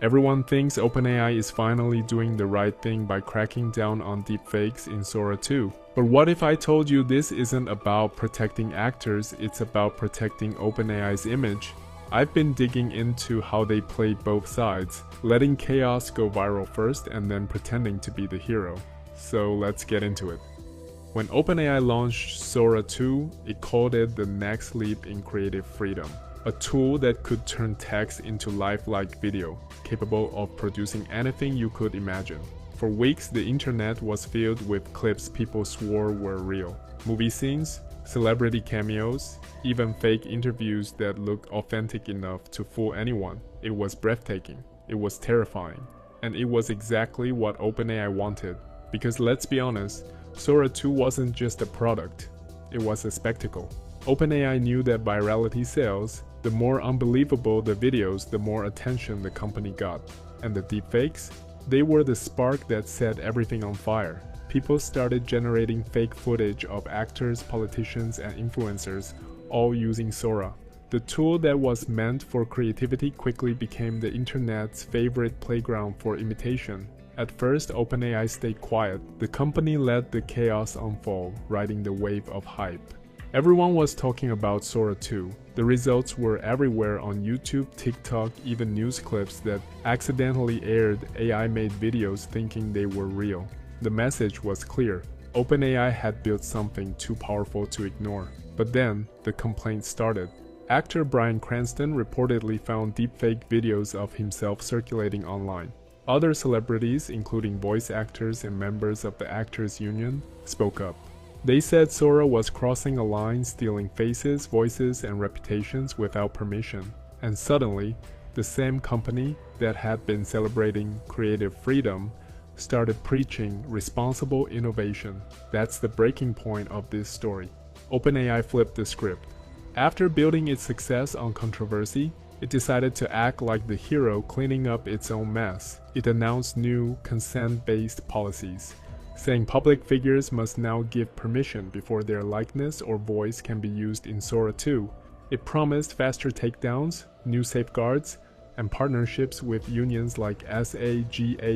Everyone thinks OpenAI is finally doing the right thing by cracking down on deepfakes in Sora 2. But what if I told you this isn't about protecting actors, it's about protecting OpenAI's image? I've been digging into how they play both sides, letting chaos go viral first and then pretending to be the hero. So let's get into it. When OpenAI launched Sora 2, it called it the next leap in creative freedom. A tool that could turn text into lifelike video, capable of producing anything you could imagine. For weeks, the internet was filled with clips people swore were real. Movie scenes, celebrity cameos, even fake interviews that looked authentic enough to fool anyone. It was breathtaking, it was terrifying, and it was exactly what OpenAI wanted. Because let's be honest, Sora 2 wasn't just a product, it was a spectacle. OpenAI knew that virality sells. The more unbelievable the videos, the more attention the company got. And the deepfakes? They were the spark that set everything on fire. People started generating fake footage of actors, politicians, and influencers, all using Sora. The tool that was meant for creativity quickly became the internet's favorite playground for imitation. At first, OpenAI stayed quiet. The company let the chaos unfold, riding the wave of hype. Everyone was talking about Sora 2. The results were everywhere on YouTube, TikTok, even news clips that accidentally aired AI-made videos thinking they were real. The message was clear. OpenAI had built something too powerful to ignore. But then, the complaints started. Actor Bryan Cranston reportedly found deepfake videos of himself circulating online. Other celebrities, including voice actors and members of the Actors Union, spoke up. They said Sora was crossing a line, stealing faces, voices, and reputations without permission. And suddenly, the same company that had been celebrating creative freedom started preaching responsible innovation. That's the breaking point of this story. OpenAI flipped the script. After building its success on controversy, it decided to act like the hero cleaning up its own mess. It announced new consent-based policies, saying public figures must now give permission before their likeness or voice can be used in Sora 2. It promised faster takedowns, new safeguards, and partnerships with unions like SAGAFTRA.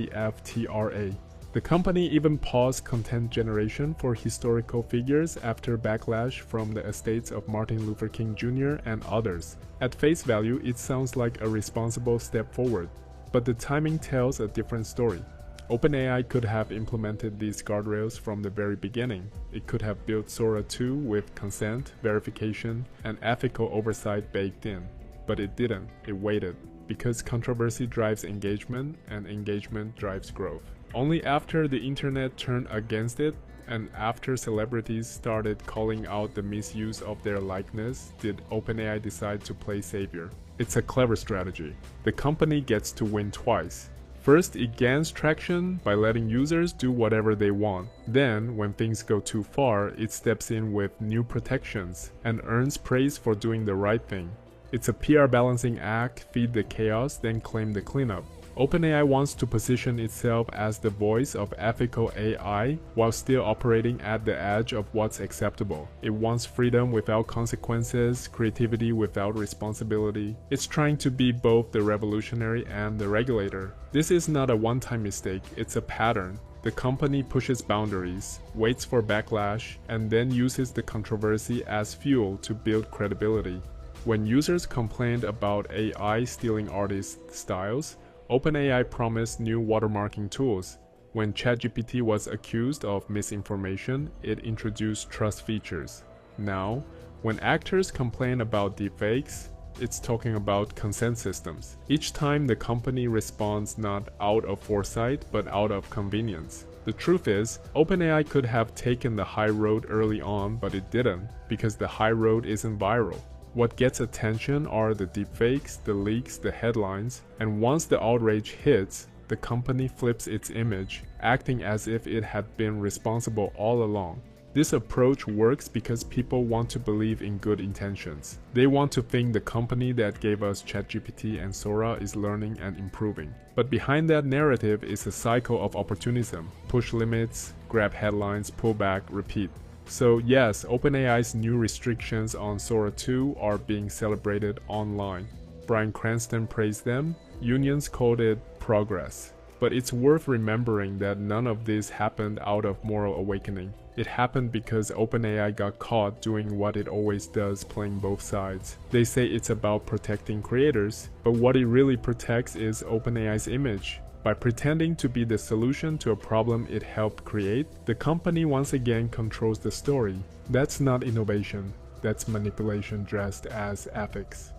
The company even paused content generation for historical figures after backlash from the estates of Martin Luther King Jr. and others. At face value, it sounds like a responsible step forward, but the timing tells a different story. OpenAI could have implemented these guardrails from the very beginning. It could have built Sora 2 with consent, verification, and ethical oversight baked in. But it didn't. It waited. Because controversy drives engagement, and engagement drives growth. Only after the internet turned against it, and after celebrities started calling out the misuse of their likeness, did OpenAI decide to play savior. It's a clever strategy. The company gets to win twice. First, it gains traction by letting users do whatever they want. Then, when things go too far, it steps in with new protections and earns praise for doing the right thing. It's a PR balancing act, feed the chaos, then claim the cleanup. OpenAI wants to position itself as the voice of ethical AI while still operating at the edge of what's acceptable. It wants freedom without consequences, creativity without responsibility. It's trying to be both the revolutionary and the regulator. This is not a one-time mistake, it's a pattern. The company pushes boundaries, waits for backlash, and then uses the controversy as fuel to build credibility. When users complained about AI stealing artists' styles, OpenAI promised new watermarking tools. When ChatGPT was accused of misinformation, it introduced trust features. Now, when actors complain about deepfakes, it's talking about consent systems. Each time the company responds not out of foresight, but out of convenience. The truth is, OpenAI could have taken the high road early on, but it didn't, because the high road isn't viral. What gets attention are the deepfakes, the leaks, the headlines, and once the outrage hits, the company flips its image, acting as if it had been responsible all along. This approach works because people want to believe in good intentions. They want to think the company that gave us ChatGPT and Sora is learning and improving. But behind that narrative is a cycle of opportunism. Push limits, grab headlines, pull back, repeat. So yes, OpenAI's new restrictions on Sora 2 are being celebrated online. Bryan Cranston praised them, Unions called it progress. But it's worth remembering that none of this happened out of moral awakening. It happened because OpenAI got caught doing what it always does, playing both sides. They say it's about protecting creators, but what it really protects is OpenAI's image. By pretending to be the solution to a problem it helped create, the company once again controls the story. That's not innovation, that's manipulation dressed as ethics.